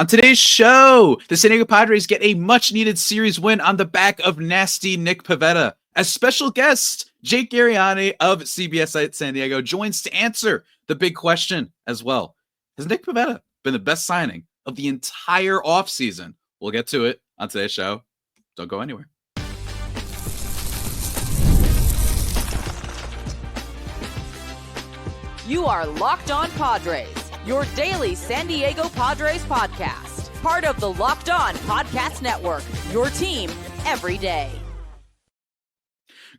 On today's show, the San Diego Padres get a much-needed series win on the back of nasty Nick Pivetta. As special guest, Jake Garegnani of CBS at San Diego joins to answer the big question as well. Has Nick Pivetta been the best signing of the entire offseason? We'll get to it on today's show. Don't go anywhere. You are Locked On Padres, your daily San Diego Padres podcast. Part of the Locked On Podcast Network, your team every day.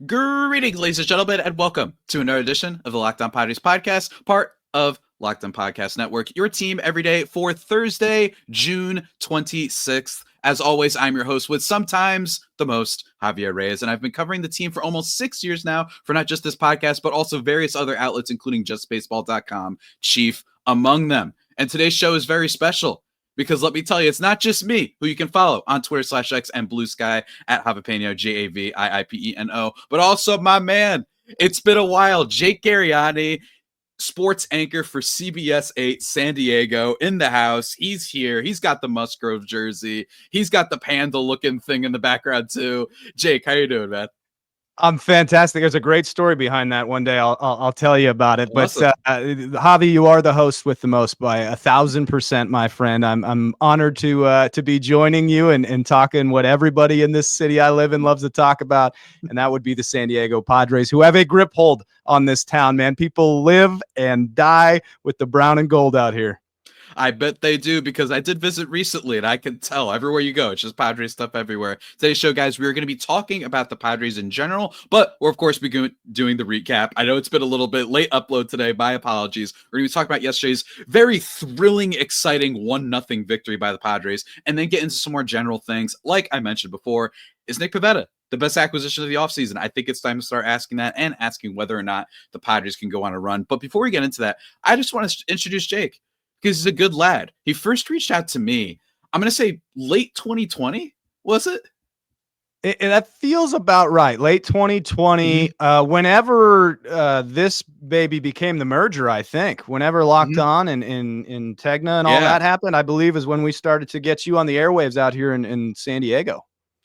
Greetings, ladies and gentlemen, and welcome to another edition of the Locked On Padres podcast, part of Locked On Podcast Network, your team every day for Thursday, June 26th. As always, I'm your host with sometimes the most, Javier Reyes, and I've been covering the team for almost 6 years now for not just this podcast, but also various other outlets, including justbaseball.com, chief among them. And today's show is very special because let me tell you, it's not just me who you can follow on Twitter/X and Blue Sky at Javipeno, Javiipeno, but also my man. It's been a while, Jake Garegnani, sports anchor for CBS 8 San Diego in the house. He's here. He's got the Musgrove jersey. He's got the panda looking thing in the background too. Jake, how you doing, man? I'm fantastic. There's a great story behind that. One day I'll tell you about it. Awesome. But Javi, you are the host with the most by 1,000%, my friend. I'm honored to be joining you and talking what everybody in this city I live in loves to talk about, and that would be the San Diego Padres, who have a grip hold on this town. Man, people live and die with the brown and gold out here. I bet they do, because I did visit recently and I can tell everywhere you go, it's just Padres stuff everywhere. Today's show, guys, we're going to be talking about the Padres in general, but we're, of course, doing the recap. I know it's been a little bit late upload today. My apologies. We're going to be talking about yesterday's very thrilling, exciting 1-0 victory by the Padres, and then get into some more general things. Like I mentioned before, is Nick Pivetta the best acquisition of the offseason? I think it's time to start asking that and asking whether or not the Padres can go on a run. But before we get into that, I just want to introduce Jake, because he's a good lad. He first reached out to me, I'm going to say late 2020, was it? That feels about right. Late 2020, whenever this baby became the merger, I think. Whenever Locked On and in Tegna and all that happened, I believe is when we started to get you on the airwaves out here in San Diego.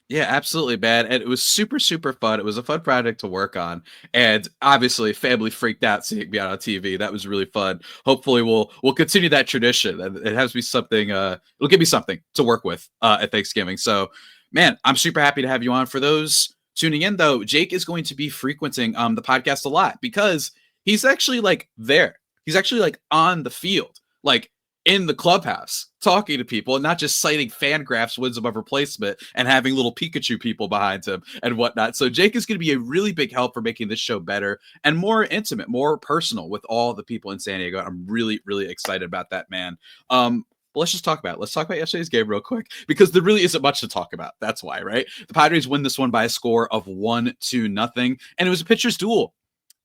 Yeah, absolutely, man. And it was super, super fun. It was a fun project to work on. And obviously, family freaked out seeing me out on TV. That was really fun. Hopefully, we'll continue that tradition. And it has to be something, it'll give me something to work with at Thanksgiving. So, man, I'm super happy to have you on. For those tuning in, though, Jake is going to be frequenting the podcast a lot because he's actually like there. He's actually like on the field, like in the clubhouse, talking to people and not just citing Fangraphs wins above replacement and having little Pikachu people behind him and whatnot. So Jake is going to be a really big help for making this show better and more intimate, more personal with all the people in San Diego. I'm really, really excited about that, man. But let's just talk about it. Let's talk about yesterday's game real quick, because there really isn't much to talk about. That's why, right? The Padres win this one by a score of 1-0, and it was a pitcher's duel.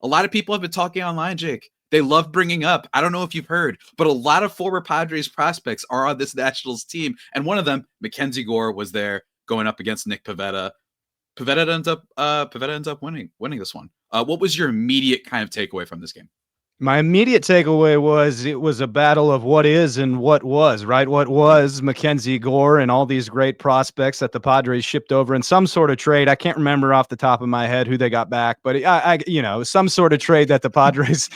A lot of people have been talking online, Jake. They love bringing up, I don't know if you've heard, but a lot of former Padres prospects are on this Nationals team. And one of them, Mackenzie Gore, was there going up against Nick Pivetta. Pivetta ends up winning this one. What was your immediate kind of takeaway from this game? My immediate takeaway was it was a battle of what is and what was, right? What was Mackenzie Gore and all these great prospects that the Padres shipped over in some sort of trade. I can't remember off the top of my head who they got back, but some sort of trade that the Padres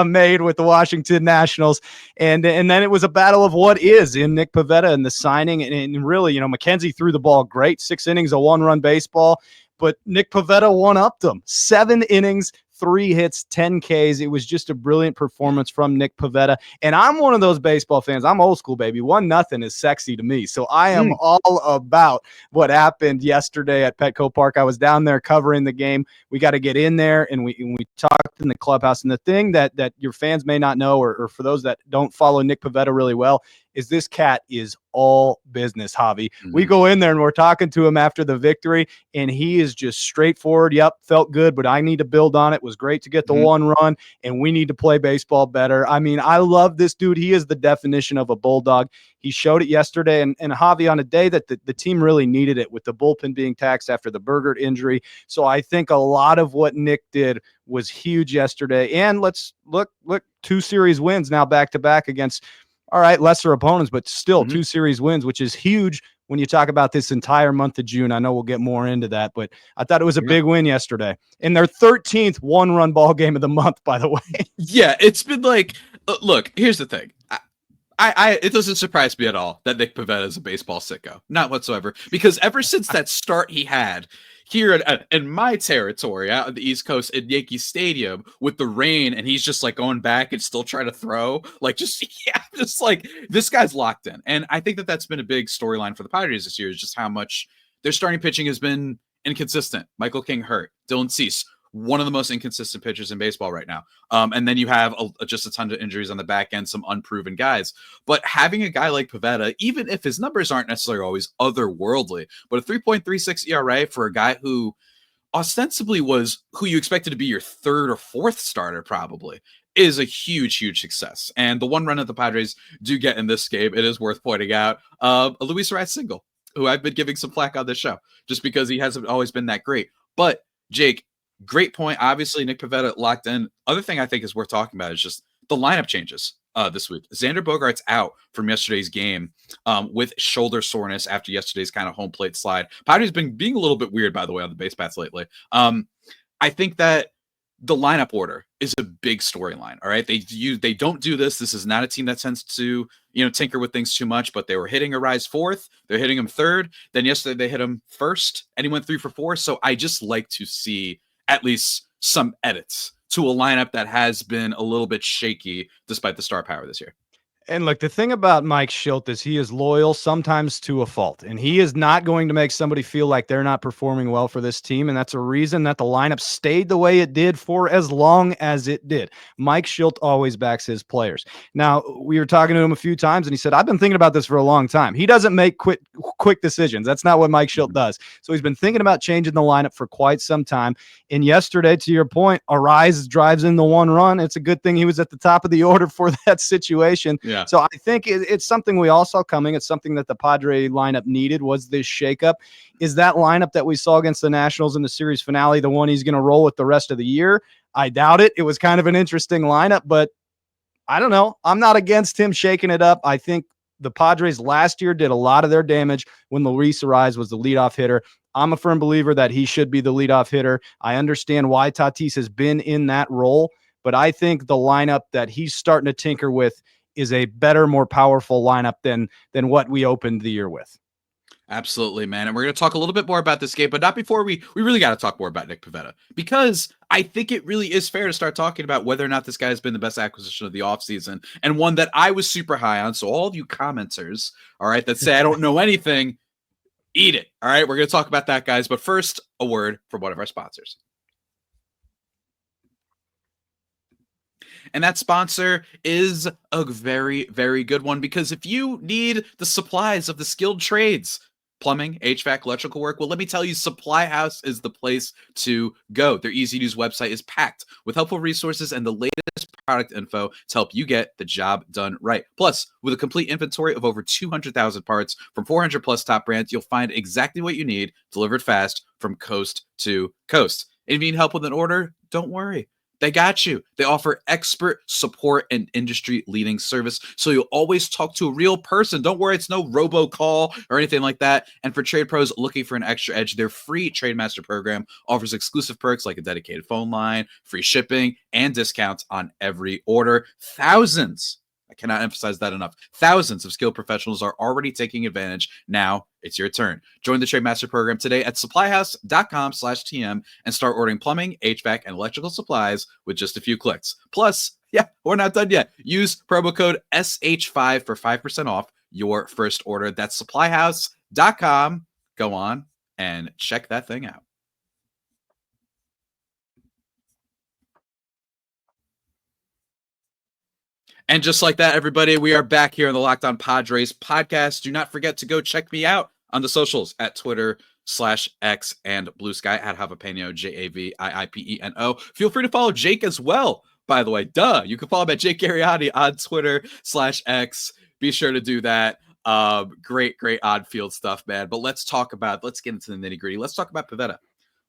made with the Washington Nationals. And then it was a battle of what is in Nick Pivetta and the signing. And really, Mackenzie threw the ball great, 6 innings, a 1-run baseball, but Nick Pivetta one-upped them. 7 innings, 3 hits, 10 Ks. It was just a brilliant performance from Nick Pivetta. And I'm one of those baseball fans. I'm old school, baby. 1-0 is sexy to me. So I am all about what happened yesterday at Petco Park. I was down there covering the game. We got to get in there, and we talked in the clubhouse. And the thing that your fans may not know, or for those that don't follow Nick Pivetta really well, is this cat is all business, Javi. We go in there and we're talking to him after the victory, and he is just straightforward. Yep, felt good, but I need to build on it. It was great to get the 1 run, and we need to play baseball better. I mean, I love this dude. He is the definition of a bulldog. He showed it yesterday, and Javi, on a day that the team really needed it, with the bullpen being taxed after the Burgert injury. So I think a lot of what Nick did was huge yesterday. And let's look 2 series wins now back-to-back against all right, lesser opponents, but still Mhm. 2 series wins, which is huge when you talk about this entire month of June. I know we'll get more into that, but I thought it was a Yeah. big win yesterday. In their 13th one-run ball game of the month, by the way. Yeah, it's been like, look, here's the thing. It doesn't surprise me at all that Nick Pivetta is a baseball sicko, not whatsoever. Because ever since that start he had here in my territory, out on the East Coast in Yankee Stadium with the rain, and he's just like going back and still trying to throw, like just yeah, just like this guy's locked in. And I think that that's been a big storyline for the Padres this year is just how much their starting pitching has been inconsistent. Michael King hurt, Dylan Cease, one of the most inconsistent pitchers in baseball right now. And then you have just a ton of injuries on the back end, some unproven guys. But having a guy like Pivetta, even if his numbers aren't necessarily always otherworldly, but a 3.36 ERA for a guy who ostensibly was who you expected to be your third or fourth starter probably is a huge, huge success. And the one run that the Padres do get in this game, it is worth pointing out, a Luis Arraez single, who I've been giving some flack on this show just because he hasn't always been that great. But Jake, great point. Obviously, Nick Pivetta locked in. Other thing I think is worth talking about is just the lineup changes this week. Xander Bogaerts out from yesterday's game with shoulder soreness after yesterday's kind of home plate slide. Padres been being a little bit weird, by the way, on the base paths lately. I think that the lineup order is a big storyline. All right, they don't do this. This is not a team that tends to tinker with things too much. But they were hitting Arraez fourth. They're hitting him third. Then yesterday they hit him first, and he went 3 for 4. So I just like to see at least some edits to a lineup that has been a little bit shaky despite the star power this year. And look, the thing about Mike Shildt is he is loyal sometimes to a fault, and he is not going to make somebody feel like they're not performing well for this team. And that's a reason that the lineup stayed the way it did for as long as it did. Mike Shildt always backs his players. Now, we were talking to him a few times, and he said, I've been thinking about this for a long time. He doesn't make quick decisions. That's not what Mike Shildt does. So he's been thinking about changing the lineup for quite some time. And yesterday, to your point, Arraez drives in the one run. It's a good thing he was at the top of the order for that situation. Yeah. So I think it's something we all saw coming. It's something that the Padre lineup needed was this shakeup. Is that lineup that we saw against the Nationals in the series finale the one he's going to roll with the rest of the year? I doubt it. It was kind of an interesting lineup, but I don't know. I'm not against him shaking it up. I think the Padres last year did a lot of their damage when Luis Arraez was the leadoff hitter. I'm a firm believer that he should be the leadoff hitter. I understand why Tatis has been in that role, but I think the lineup that he's starting to tinker with is a better, more powerful lineup than what we opened the year with. Absolutely, man. And we're going to talk a little bit more about this game, but not before we really got to talk more about Nick Pivetta, because I think it really is fair to start talking about whether or not this guy has been the best acquisition of the offseason, and one that I was super high on. So all of you commenters, all right, that say I don't know anything, eat it. All right, we're going to talk about that, guys. But first, a word from one of our sponsors. And that sponsor is a very, very good one, because if you need the supplies of the skilled trades, plumbing, HVAC, electrical work, well, let me tell you, Supply House is the place to go. Their easy-to-use website is packed with helpful resources and the latest product info to help you get the job done right. Plus, with a complete inventory of over 200,000 parts from 400 plus top brands, you'll find exactly what you need delivered fast from coast to coast. And if you need help with an order, don't worry. They got you. They offer expert support and industry-leading service, so you'll always talk to a real person. Don't worry, it's no robocall or anything like that. And for trade pros looking for an extra edge, their free TradeMaster program offers exclusive perks like a dedicated phone line, free shipping, and discounts on every order. Thousands, I cannot emphasize that enough, thousands of skilled professionals are already taking advantage. Now it's your turn. Join the TradeMaster program today at supplyhouse.com/TM and start ordering plumbing, HVAC, and electrical supplies with just a few clicks. Plus, yeah, we're not done yet. Use promo code SH5 for 5% off your first order. That's supplyhouse.com. Go on and check that thing out. And just like that, everybody, we are back here on the Locked On Padres podcast. Do not forget to go check me out on the socials at Twitter/X and Blue Sky at Javapeno, JAVIIPENO. Feel free to follow Jake as well, by the way. Duh. You can follow him at Jake Garegnani on Twitter/X. Be sure to do that. Great on-field stuff, man. But let's get into the nitty-gritty. Let's talk about Pivetta.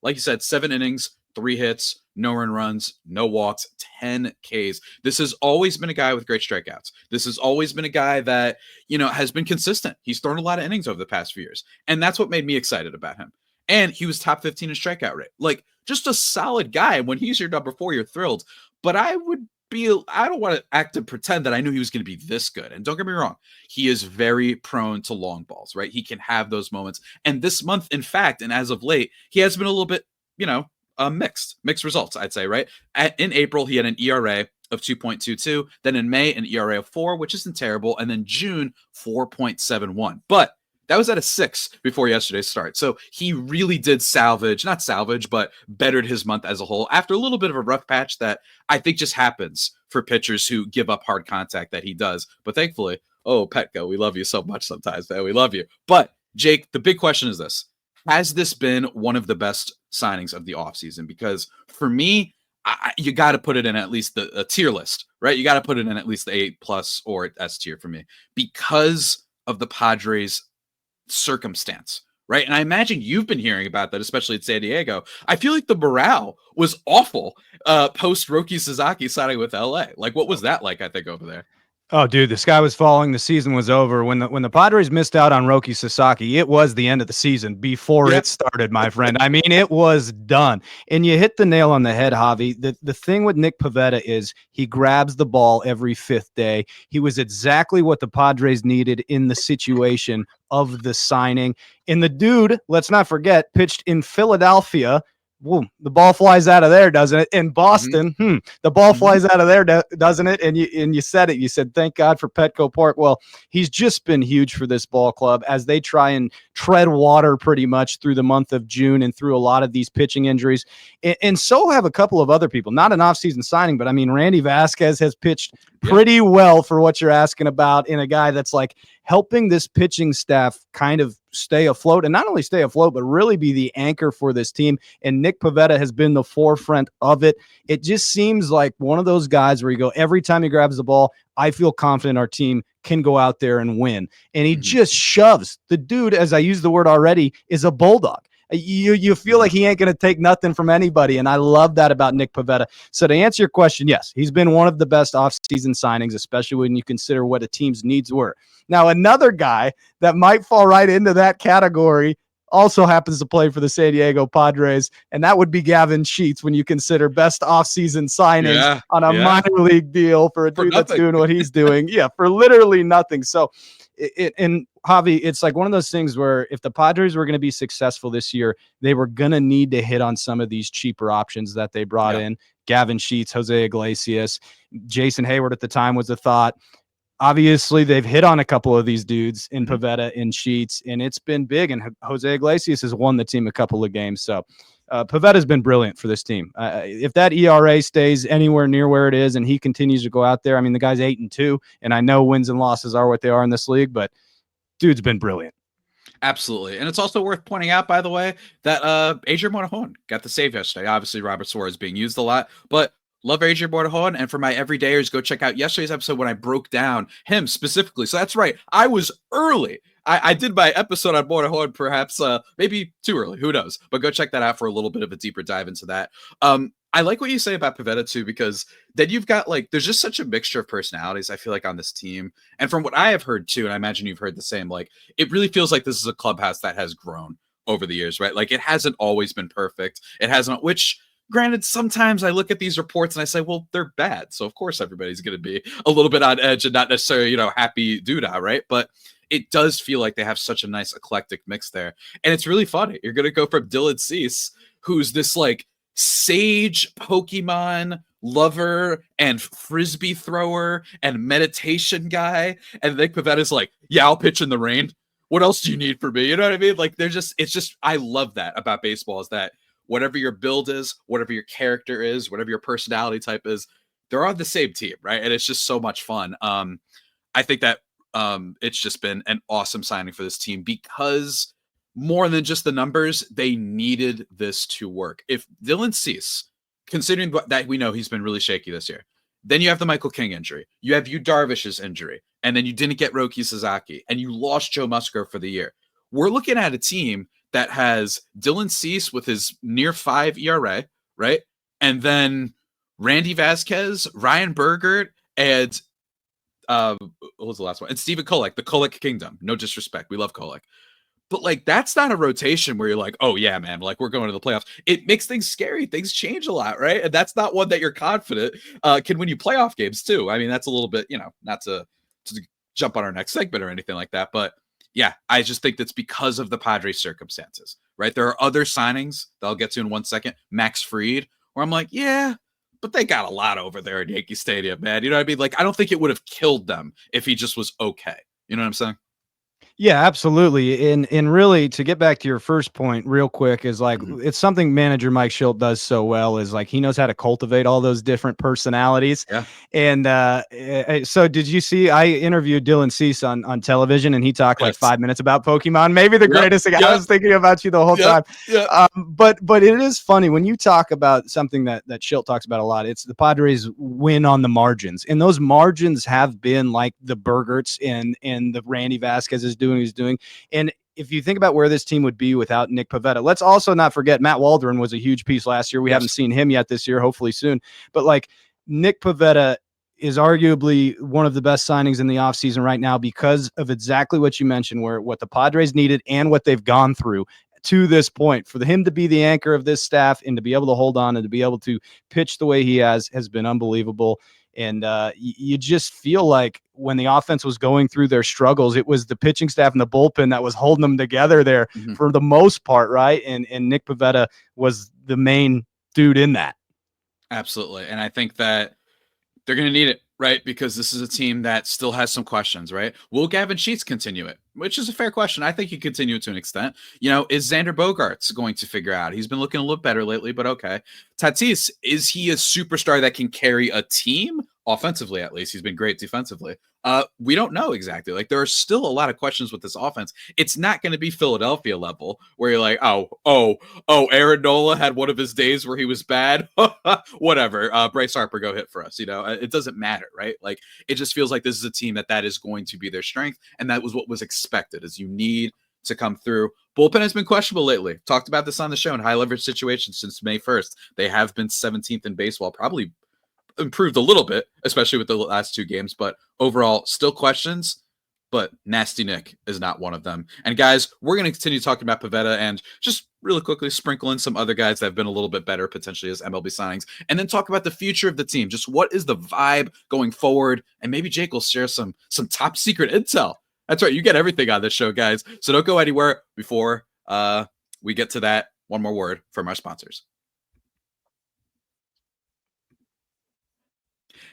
Like you said, 7 innings, 3 hits, no earned runs, no walks, 10 Ks. This has always been a guy with great strikeouts. This has always been a guy that, has been consistent. He's thrown a lot of innings over the past few years. And that's what made me excited about him. And he was top 15 in strikeout rate. Like, just a solid guy. When he's your number 4, you're thrilled. But I don't want to act and pretend that I knew he was going to be this good. And don't get me wrong, he is very prone to long balls, right? He can have those moments. And this month, in fact, and as of late, he has been a little bit, mixed results, I'd say, right? In April, he had an ERA of 2.22. Then in May, an ERA of 4, which isn't terrible. And then June, 4.71. But that was at a 6 before yesterday's start. So he really did not salvage, but bettered his month as a whole after a little bit of a rough patch that I think just happens for pitchers who give up hard contact that he does. But thankfully, Petco, we love you so much sometimes, man. We love you. But Jake, the big question is this. Has this been one of the best signings of the offseason? Because for me, you got to put it in at least a tier list, right? You got to put it in at least the A+ or S tier for me because of the Padres' circumstance, right? And I imagine you've been hearing about that, especially in San Diego. I feel like the morale was awful post Roki Sasaki signing with LA. Like, what was that like, I think, over there? Oh, dude, the sky was falling. The season was over. When the Padres missed out on Roki Sasaki, it was the end of the season before it started, my friend. I mean, it was done. And you hit the nail on the head, Javi. The thing with Nick Pivetta is he grabs the ball every 5th day. He was exactly what the Padres needed in the situation of the signing. And the dude, let's not forget, pitched in Philadelphia. Whoa, the ball flies out of there, doesn't it? In Boston, the ball flies out of there, doesn't it? And you said it. You said, thank God for Petco Park. Well, he's just been huge for this ball club as they try and tread water pretty much through the month of June and through a lot of these pitching injuries. And so have a couple of other people. Not an offseason signing, but I mean, Randy Vasquez has pitched pretty well for what you're asking about in a guy that's like helping this pitching staff kind of stay afloat, and not only stay afloat, but really be the anchor for this team. And Nick Pivetta has been the forefront of it. It just seems like one of those guys where you go, every time he grabs the ball, I feel confident our team can go out there and win. And he just shoves. The dude, as I used the word already, is a bulldog. You feel like he ain't going to take nothing from anybody, and I love that about Nick Pivetta. So to answer your question, yes, he's been one of the best offseason signings, especially when you consider what a team's needs were. Now, another guy that might fall right into that category also happens to play for the San Diego Padres, and that would be Gavin Sheets when you consider best offseason signings on a minor league deal for a dude that's doing what he's doing. For literally nothing. So and Javi, it's like one of those things where if the Padres were going to be successful this year, they were going to need to hit on some of these cheaper options that they brought in. Gavin Sheets, Jose Iglesias, Jason Hayward at the time was a thought. Obviously, they've hit on a couple of these dudes in Pivetta and Sheets, and it's been big. And Jose Iglesias has won the team a couple of games. So Pivetta's been brilliant for this team. If that ERA stays anywhere near where it is and he continues to go out there, I mean, the guy's 8-2, and I know wins and losses are what they are in this league, but dude's been brilliant. Absolutely. And it's also worth pointing out, by the way, that Adrian Morejon got the save yesterday. Obviously, Robert Suarez being used a lot, but love Adrian Morejon. And for my everydayers, go check out yesterday's episode when I broke down him specifically. So that's right. I was early. I did my episode on Morejon perhaps maybe too early. Who knows? But go check that out for a little bit of a deeper dive into that. I like what you say about Pivetta too, because then you've got there's just such a mixture of personalities, I feel like, on this team. And from what I have heard too, and I imagine you've heard the same, it really feels like this is a clubhouse that has grown over the years, right? Like, it hasn't always been perfect. It hasn't, which granted, sometimes I look at these reports and I say, well, they're bad. So of course everybody's going to be a little bit on edge and not necessarily, happy doodah, right? But it does feel like they have such a nice eclectic mix there. And it's really funny. You're going to go from Dylan Cease, who's this sage Pokemon lover and frisbee thrower and meditation guy, and Nick Pivetta's I'll pitch in the rain. What else do you need from me? You know what I mean? I love that about baseball, is that whatever your build is, whatever your character is, whatever your personality type is, they're on the same team, right? And it's just so much fun. I think that it's just been an awesome signing for this team, because more than just the numbers, they needed this to work. If Dylan Cease, considering that we know he's been really shaky this year, then you have the Michael King injury, you have Yu Darvish's injury, and then you didn't get Roki Sasaki, and you lost Joe Musgrove for the year. We're looking at a team that has Dylan Cease with his near 5 ERA, right? And then Randy Vasquez, Ryan Bergert, and what was the last one? And Steven Kolek, the Kolek Kingdom. No disrespect. We love Kolek. But like, that's not a rotation where you're like, oh yeah, man, like we're going to the playoffs. It makes things scary. Things change a lot, right? And that's not one that you're confident can win you playoff games too. I mean, that's a little bit, not to jump on our next segment or anything like that. But yeah, I just think that's because of the Padres circumstances, right? There are other signings that I'll get to in 1 second. Max Fried, where I'm like, yeah, but they got a lot over there at Yankee Stadium, man. You know what I mean? Like, I don't think it would have killed them if he just was okay. You know what I'm saying? Yeah, absolutely. And really, to get back to your first point real quick, is like it's something manager Mike Shildt does so well, is like he knows how to cultivate all those different personalities. Yeah. And so did you see, I interviewed Dylan Cease on television, and he talked like 5 minutes about Pokemon, maybe the greatest thing. I was thinking about you the whole time. Yeah. But it is funny when you talk about something that Shildt talks about a lot. It's the Padres win on the margins, and those margins have been like the Bergerts and the Randy Vasquez is doing. He's doing. And if you think about where this team would be without Nick Pivetta, let's also not forget Matt Waldron was a huge piece last year. We haven't seen him yet this year, hopefully soon. But like Nick Pivetta is arguably one of the best signings in the offseason right now because of exactly what you mentioned, where what the Padres needed and what they've gone through to this point. For him to be the anchor of this staff and to be able to hold on and to be able to pitch the way he has been unbelievable. And you just feel like when the offense was going through their struggles, it was the pitching staff and the bullpen that was holding them together there for the most part, right? And Nick Pivetta was the main dude in that. Absolutely. And I think that they're going to need it, right? Because this is a team that still has some questions, right? Will Gavin Sheets continue it? Which is a fair question. I think he continue it to an extent. Is Xander Bogaerts going to figure out? He's been looking a little better lately, but okay. Tatis, is he a superstar that can carry a team? Offensively, at least. He's been great defensively. We don't know exactly. Like, there are still a lot of questions with this offense. It's not going to be Philadelphia level where you're like, oh, Aaron Nola had one of his days where he was bad. Whatever. Bryce Harper, go hit for us. It doesn't matter, right? Like, it just feels like this is a team that is going to be their strength. And that was what was expected, is you need to come through. Bullpen has been questionable lately. Talked about this on the show in high leverage situations since May 1st. They have been 17th in baseball, probably improved a little bit, especially with the last 2 games, but overall still questions. But Nasty Nick is not one of them. And guys, we're going to continue talking about Pivetta and just really quickly sprinkle in some other guys that have been a little bit better potentially as MLB signings, and then talk about the future of the team. Just what is the vibe going forward? And maybe Jake will share some top secret intel. That's right. You get everything on this show, guys. So don't go anywhere. Before we get to that, one more word from our sponsors.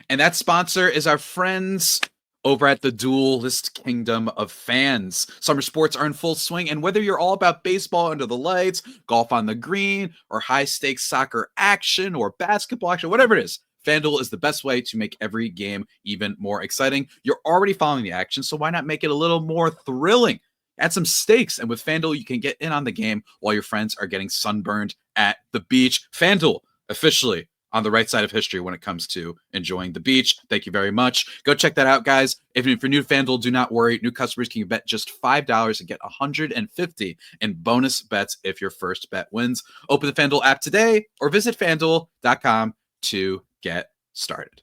And that sponsor is our friends over at the Duelist Kingdom of Fans. Summer sports are in full swing, and whether you're all about baseball under the lights, golf on the green, or high-stakes soccer action, or basketball action, whatever it is, FanDuel is the best way to make every game even more exciting. You're already following the action, so why not make it a little more thrilling? Add some stakes, and with FanDuel, you can get in on the game while your friends are getting sunburned at the beach. FanDuel, officially on the right side of history when it comes to enjoying the beach. Thank you very much. Go check that out, guys. If you're new to FanDuel, do not worry. New customers can bet just $5 and get $150 in bonus bets if your first bet wins. Open the FanDuel app today or visit FanDuel.com to get started.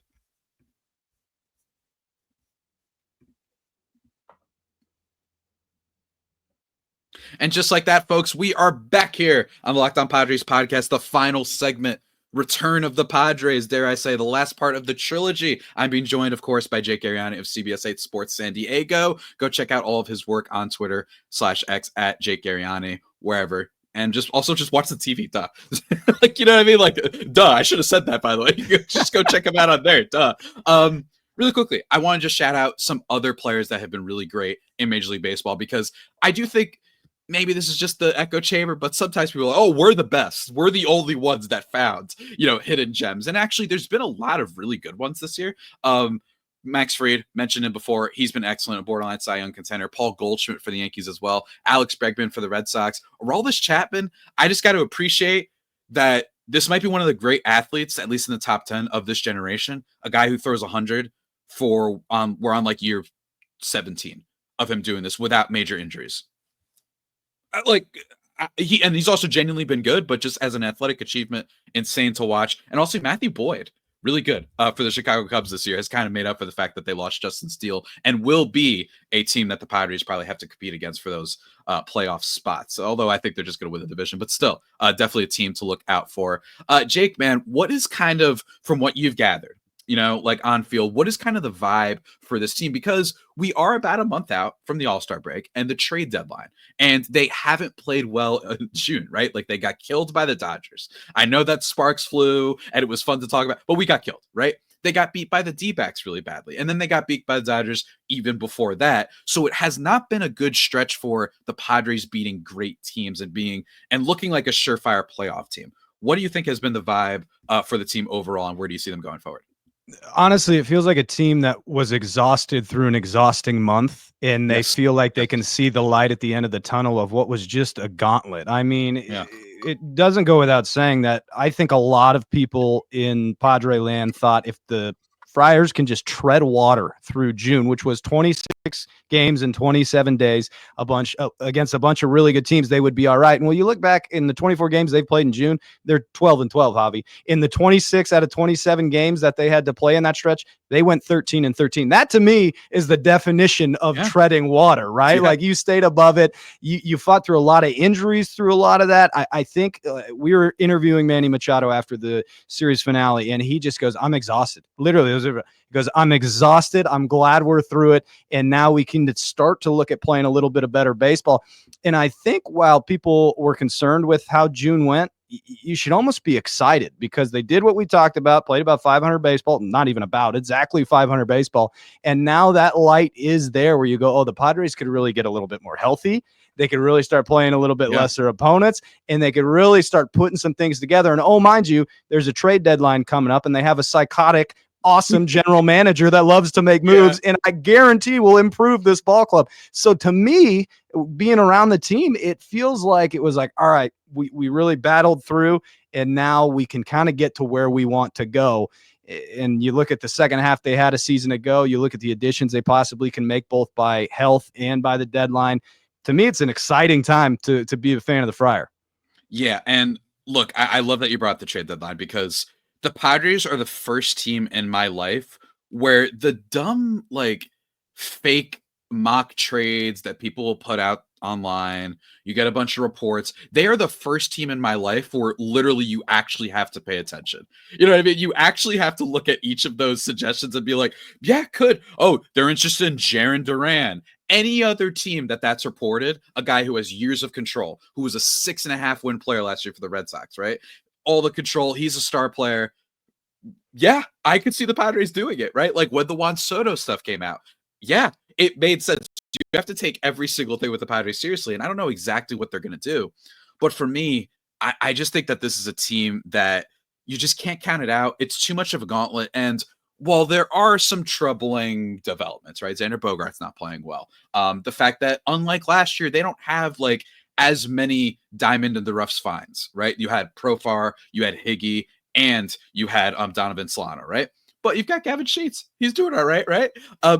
And just like that, folks, we are back here on the Locked On Padres podcast, the final segment. Return of the Padres, dare I say, the last part of the trilogy. I'm being joined, of course, by Jake Garegnani of CBS 8 Sports San Diego. Go check out all of his work on Twitter/X at Jake Garegnani, wherever. And just watch the TV, duh. Like, you know what I mean? Like, duh, I should have said that, by the way. Just go check him out on there, duh. Really quickly, I want to just shout out some other players that have been really great in Major League Baseball, because I do think maybe this is just the echo chamber, but sometimes people are like, oh, we're the best. We're the only ones that found, hidden gems. And actually, there's been a lot of really good ones this year. Max Fried, mentioned him before. He's been excellent, a borderline Cy Young contender. Paul Goldschmidt for the Yankees as well. Alex Bregman for the Red Sox. Aroldis Chapman, I just got to appreciate that this might be one of the great athletes, at least in the top 10 of this generation. A guy who throws 100 we're on like year 17 of him doing this without major injuries. Like, He's also genuinely been good, but just as an athletic achievement, insane to watch. And also Matthew Boyd, really good for the Chicago Cubs this year, has kind of made up for the fact that they lost Justin Steele and will be a team that the Padres probably have to compete against for those playoff spots. Although I think they're just going to win the division, but still definitely a team to look out for. Jake, man, what is kind of, from what you've gathered, like on field, what is kind of the vibe for this team? Because we are about a month out from the All-Star break and the trade deadline, and they haven't played well in June, right? Like they got killed by the Dodgers. I know that Sparks flew and it was fun to talk about, but we got killed, right? They got beat by the D-backs really badly, and then they got beat by the Dodgers even before that. So it has not been a good stretch for the Padres beating great teams and looking like a surefire playoff team. What do you think has been the vibe for the team overall, and where do you see them going forward? Honestly, it feels like a team that was exhausted through an exhausting month, and they feel like they can see the light at the end of the tunnel of what was just a gauntlet. I mean, it doesn't go without saying that I think a lot of people in Padre land thought if the Friars can just tread water through June, which was 26 games in 27 days, against a bunch of really good teams, they would be all right. And when you look back in the 24 games they've played in June, they're 12-12, Javi. In the 26 out of 27 games that they had to play in that stretch, they went 13-13. That to me is the definition of treading water, right? Like you stayed above it. You fought through a lot of injuries through a lot of that. I think we were interviewing Manny Machado after the series finale, and he just goes, I'm exhausted. Literally, he goes, I'm exhausted. I'm glad we're through it. And now we can start to look at playing a little bit of better baseball. And I think while people were concerned with how June went, you should almost be excited because they did what we talked about, played about 500 baseball, not even about exactly 500 baseball. And now that light is there where you go, oh, the Padres could really get a little bit more healthy. They could really start playing a little bit lesser opponents, and they could really start putting some things together. And oh, mind you, there's a trade deadline coming up, and they have a psychotic, awesome general manager that loves to make moves, and I guarantee will improve this ball club. So to me, being around the team, it feels like it was like, all right, we really battled through, and now we can kind of get to where we want to go. And you look at the second half, they had a season to go. You look at the additions they possibly can make both by health and by the deadline. To me, it's an exciting time to be a fan of the Friar. Yeah, and look, I love that you brought the trade deadline because the Padres are the first team in my life where the dumb, fake mock trades that people will put out online, you get a bunch of reports. They are the first team in my life where literally you actually have to pay attention. You know what I mean? You actually have to look at each of those suggestions and be like, yeah, they're interested in Jarren Duran. Any other team that's reported, a guy who has years of control, who was a 6.5 win player last year for the Red Sox, right? All the control. He's a star player. Yeah, I could see the Padres doing it, right? Like when the Juan Soto stuff came out. Yeah, it made sense. You have to take every single thing with the Padres seriously. And I don't know exactly what they're going to do. But for me, I just think that this is a team that you just can't count it out. It's too much of a gauntlet. And while there are some troubling developments, right? Xander Bogaerts not playing well. The fact that unlike last year, they don't have as many diamond in the rough finds, right? You had Profar, you had Higgy, and you had Donovan Solano, right? But you've got Gavin Sheets. He's doing all right, right?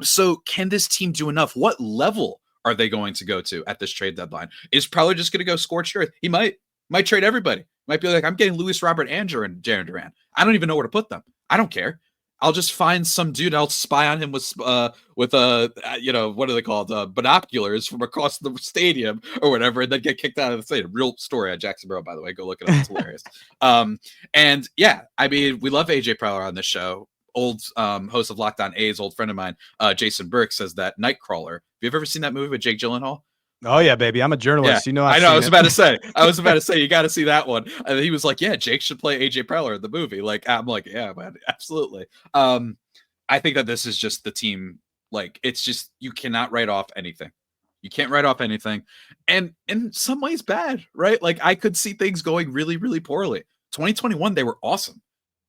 So can this team do enough? What level are they going to go to at this trade deadline? Is Preller just going to go scorched earth? He might trade everybody. Might be like, I'm getting Luis Robert Andrew and Jarren Duran. I don't even know where to put them. I don't care. I'll just find some dude. I'll spy on him with what are they called? Binoculars from across the stadium or whatever, and then get kicked out of the stadium. Real story on Jackson Burrow, by the way. Go look it up. It's hilarious. And yeah, I mean, we love AJ Preller on this show. Old host of Locked On A's, old friend of mine, Jason Burke, says that Nightcrawler. Have you ever seen that movie with Jake Gyllenhaal? Oh yeah, baby. I'm a journalist. Yeah. I know. I was about to say, you got to see that one. And he was like, yeah, Jake should play AJ Preller in the movie. I'm like, yeah, man, absolutely. I think that this is just the team. It's just, you cannot write off anything. You can't write off anything. And in some ways bad, right? I could see things going really, really poorly. 2021, they were awesome,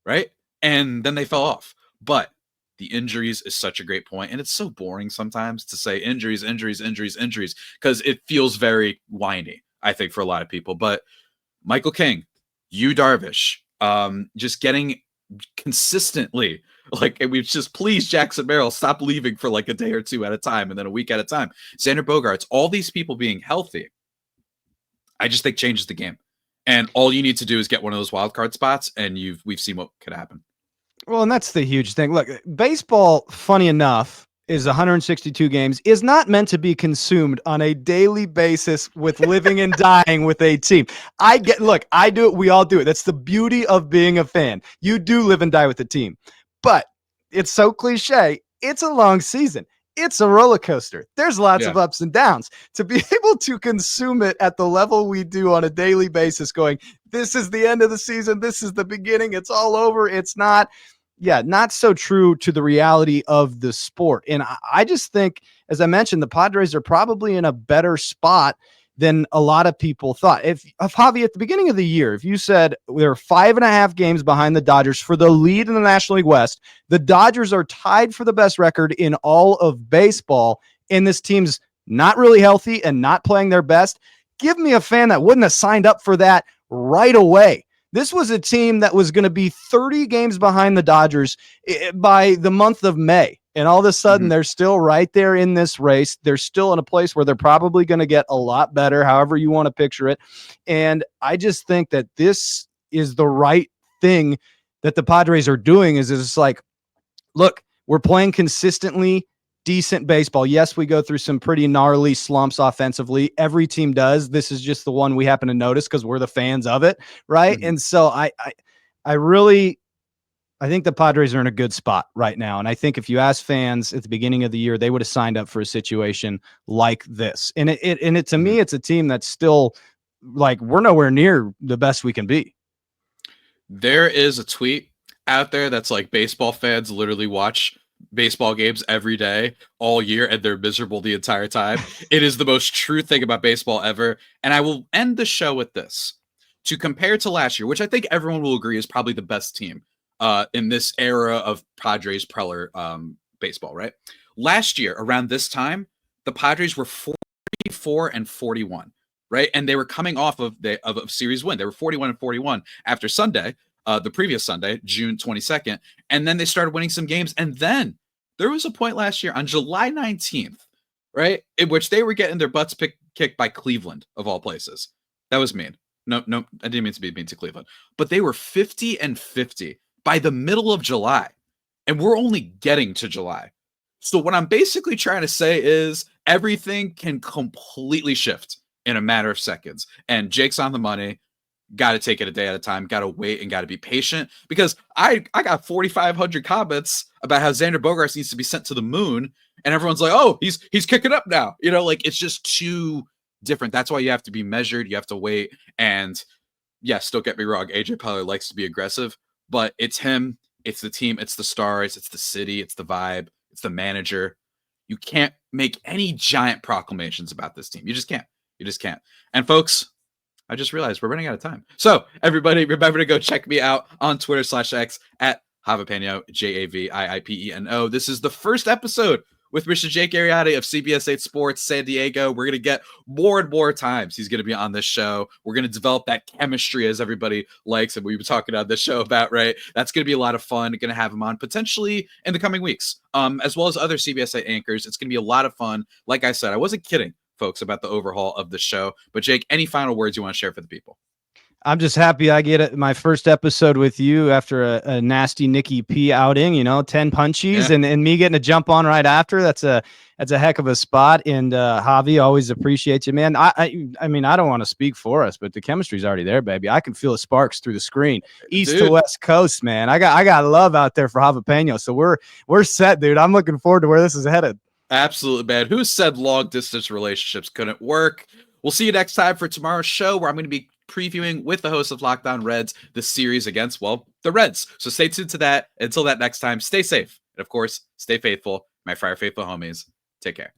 right? And then they fell off. But the injuries is such a great point. And it's so boring sometimes to say injuries, because it feels very whiny, I think, for a lot of people. But Michael King, Yu Darvish, just getting consistently, and we've just pleased Jackson Merrill, stop leaving for a day or two at a time and then a week at a time. Xander Bogaerts, all these people being healthy. I just think changes the game. And all you need to do is get one of those wild card spots, and we've seen what could happen. Well, and that's the huge thing. Look, baseball, funny enough, is 162 games, is not meant to be consumed on a daily basis with living and dying with a team. I do it. We all do it. That's the beauty of being a fan. You do live and die with the team. But it's so cliche. It's a long season. It's a roller coaster. There's lots of ups and downs. To be able to consume it at the level we do on a daily basis, going, this is the end of the season, this is the beginning, it's all over. It's not so true to the reality of the sport. And I just think, as I mentioned, the Padres are probably in a better spot than a lot of people thought. If Javi, at the beginning of the year, if you said they're 5.5 games behind the Dodgers for the lead in the National League West, the Dodgers are tied for the best record in all of baseball, and this team's not really healthy and not playing their best, give me a fan that wouldn't have signed up for that right away. This was a team that was going to be 30 games behind the Dodgers by the month of May. And all of a sudden, they're still right there in this race. They're still in a place where they're probably going to get a lot better, however you want to picture it. And I just think that this is the right thing that the Padres are doing is it's like, look, we're playing consistently decent baseball. Yes, we go through some pretty gnarly slumps offensively. Every team does. This is just the one we happen to notice because we're the fans of it, right? And so I think the Padres are in a good spot right now. And I think if you ask fans at the beginning of the year, they would have signed up for a situation like this. And it to me, it's a team that's still like, we're nowhere near the best we can be. There is a tweet out there that's like baseball fans literally watch baseball games every day all year and they're miserable the entire time. It is the most true thing about baseball ever. And I will end the show with this. To compare to last year, which I think everyone will agree is probably the best team in this era of Padres Preller baseball, right? Last year, around this time, the Padres were 44-41, right? And they were coming off of a series win. They were 41-41 after Sunday, the previous Sunday, June 22nd. And then they started winning some games. And then there was a point last year on July 19th, right, in which they were getting their butts kicked by Cleveland, of all places. That was mean. No, I didn't mean to be mean to Cleveland. But they were 50-50 by the middle of July. And we're only getting to July. So what I'm basically trying to say is everything can completely shift in a matter of seconds. And Jake's on the money. Got to take it a day at a time. Got to wait and got to be patient. Because I got 4,500 comments about how Xander Bogaerts needs to be sent to the moon. And everyone's like, oh, he's kicking up now. You know, like it's just too different. That's why you have to be measured. You have to wait. And yes, don't get me wrong. AJ Preller likes to be aggressive, but it's him. It's the team. It's the stars. It's the city. It's the vibe. It's the manager. You can't make any giant proclamations about this team. You just can't. You just can't. And folks, I just realized we're running out of time. So everybody remember to go check me out on Twitter/X at Javipeno, JAVIIPENO. This is the first episode with Mr. Jake Garegnani of CBS 8 Sports San Diego. We're going to get more and more times he's going to be on this show. We're going to develop that chemistry as everybody likes and we've been talking on this show about, right? That's going to be a lot of fun. Going to have him on potentially in the coming weeks, as well as other CBS 8 anchors. It's going to be a lot of fun. Like I said, I wasn't kidding, folks, about the overhaul of the show. But Jake, any final words you want to share for the people? I'm just happy I get my first episode with you after a nasty Nikki P outing, 10 punchies and me getting to jump on right after. That's a heck of a spot. And Javi, always appreciate you, man. I mean, I don't want to speak for us, but the chemistry's already there, baby. I can feel the sparks through the screen. East to West Coast, man. I got love out there for Javipeno. So we're set, dude. I'm looking forward to where this is headed. Absolutely, man. Who said long distance relationships couldn't work? We'll see you next time for tomorrow's show, where I'm going to be previewing with the host of Locked On Reds the series against, well, the Reds. So stay tuned to that. Until that next time, stay safe. And of course, stay faithful. My Fire Faithful homies. Take care.